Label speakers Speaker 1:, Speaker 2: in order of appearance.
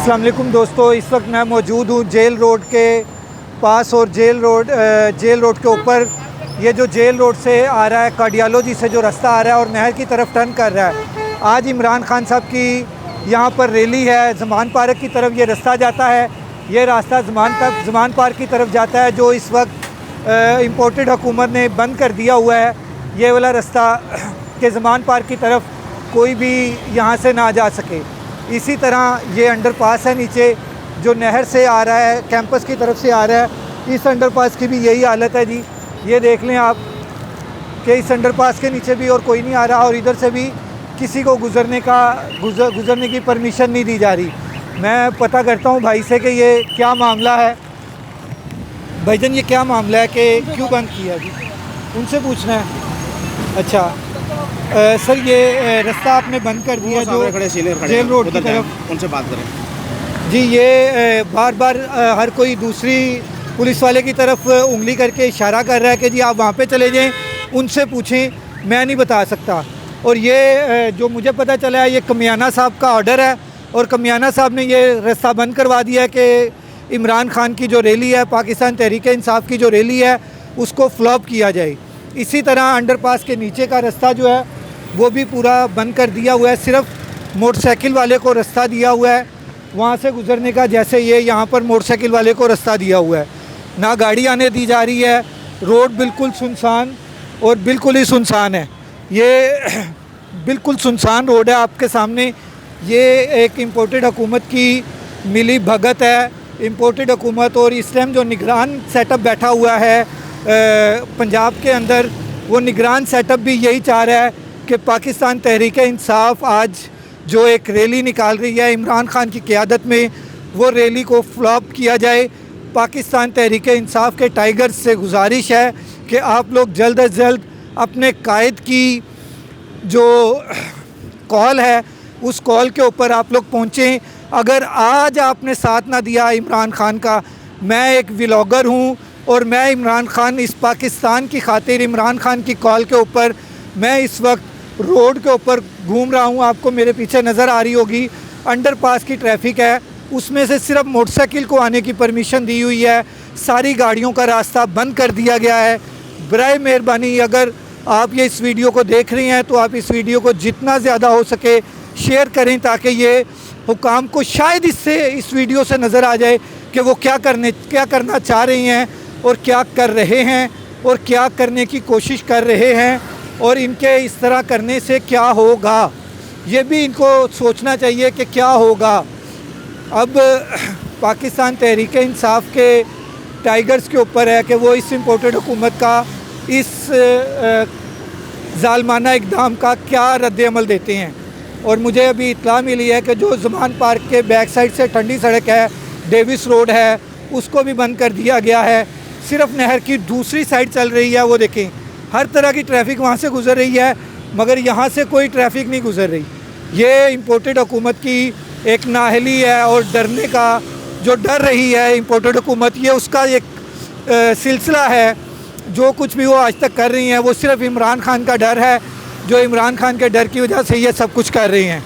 Speaker 1: अस्सलाम वालेकुम दोस्तों, इस वक्त मैं मौजूद हूँ जेल रोड के पास और जेल रोड के ऊपर ये जो जेल रोड से आ रहा है कार्डियोलॉजी से जो रास्ता आ रहा है और नहर की तरफ टर्न कर रहा है। आज इमरान खान साहब की यहाँ पर रैली है। ज़मान पार्क की तरफ ये रास्ता जाता है। ये रास्ता ज़मान पार्क की तरफ जाता है जो इस वक्त इम्पोर्टेड हुकूमत ने बंद कर दिया हुआ है। ये वाला रास्ता के ज़मान पार्क की तरफ कोई भी यहाँ से ना जा सके। इसी तरह ये अंडरपास है नीचे जो नहर से आ रहा है, कैंपस की तरफ से आ रहा है। इस अंडरपास की भी यही हालत है जी। ये देख लें आप कि इस अंडरपास के नीचे भी और कोई नहीं आ रहा और इधर से भी किसी को गुज़रने की परमिशन नहीं दी जा रही। मैं पता करता हूँ भाई से कि ये क्या मामला है। भाईजान ये क्या मामला है कि क्यों बंद किया जी? उनसे पूछना है। अच्छा सर, ये रास्ता आपने बंद कर दिया जो जेल रोड की तरफ,
Speaker 2: उनसे बात करें
Speaker 1: जी। ये बार बार हर कोई दूसरी पुलिस वाले की तरफ उंगली करके इशारा कर रहा है कि जी आप वहाँ पे चले जाएं, उनसे पूछें, मैं नहीं बता सकता। और ये जो मुझे पता चला है ये कमियाना साहब का ऑर्डर है और कमियाना साहब ने ये रास्ता बंद करवा दिया है कि इमरान खान की जो रैली है, पाकिस्तान तहरीक इंसाफ की जो रैली है, उसको फ्लॉप किया जाए। इसी तरह अंडरपास के नीचे का रास्ता जो है वो भी पूरा बंद कर दिया हुआ है। सिर्फ मोटरसाइकिल वाले को रास्ता दिया हुआ है वहाँ से गुज़रने का, जैसे ये यहाँ पर मोटरसाइकिल वाले को रास्ता दिया हुआ है। ना गाड़ी आने दी जा रही है। रोड बिल्कुल सुनसान और बिल्कुल ही सुनसान है। ये बिल्कुल सुनसान रोड है आपके सामने। ये एक इम्पोर्टेड हुकूमत की मिली भगत है। इम्पोर्टेड हुकूमत और इस टाइम जो निगरान सेटअप बैठा हुआ है पंजाब के अंदर, वो निगरान सेटअप भी यही चाह रहा है कि पाकिस्तान तहरीक इंसाफ आज जो एक रैली निकाल रही है इमरान खान की क़यादत में, वो रैली को फ्लॉप किया जाए। पाकिस्तान तहरीक इंसाफ के टाइगर्स से गुजारिश है कि आप लोग जल्द अज जल्द अपने कायद की जो कॉल है उस कॉल के ऊपर आप लोग पहुँचें। अगर आज आपने साथ ना दिया इमरान खान का, मैं एक व्लॉगर हूँ और मैं इमरान खान, इस पाकिस्तान की खातिर इमरान खान की कॉल के ऊपर मैं इस वक्त रोड के ऊपर घूम रहा हूँ। आपको मेरे पीछे नज़र आ रही होगी अंडरपास की ट्रैफिक है, उसमें से सिर्फ मोटरसाइकिल को आने की परमिशन दी हुई है। सारी गाड़ियों का रास्ता बंद कर दिया गया है। बराए मेहरबानी अगर आप ये इस वीडियो को देख रही हैं तो आप इस वीडियो को जितना ज़्यादा हो सके शेयर करें ताकि ये हुकाम को शायद इस वीडियो से नज़र आ जाए कि वो क्या करना चाह रही हैं और क्या कर रहे हैं और क्या करने की कोशिश कर रहे हैं और इनके इस तरह करने से क्या होगा, ये भी इनको सोचना चाहिए कि क्या होगा। अब पाकिस्तान तहरीक इंसाफ के टाइगर्स के ऊपर है कि वो इस इम्पोर्टेड हुकूमत का इस जालमाना इक़दाम का क्या रद्द-ए-अमल देते हैं। और मुझे अभी इत्तला मिली है कि जो ज़मान पार्क के बैक साइड से ठंडी सड़क है, डेविस रोड है, उसको भी बंद कर दिया गया है। सिर्फ नहर की दूसरी साइड चल रही है। वो देखें हर तरह की ट्रैफिक वहाँ से गुज़र रही है मगर यहाँ से कोई ट्रैफिक नहीं गुज़र रही। ये इम्पोर्टेड हुकूमत की एक नाअहली है और डरने का जो डर रही है इम्पोर्टेड हुकूमत, ये उसका एक सिलसिला है। जो कुछ भी वो आज तक कर रही हैं वो सिर्फ इमरान खान का डर है, जो इमरान खान के डर की वजह से ये सब कुछ कर रही हैं।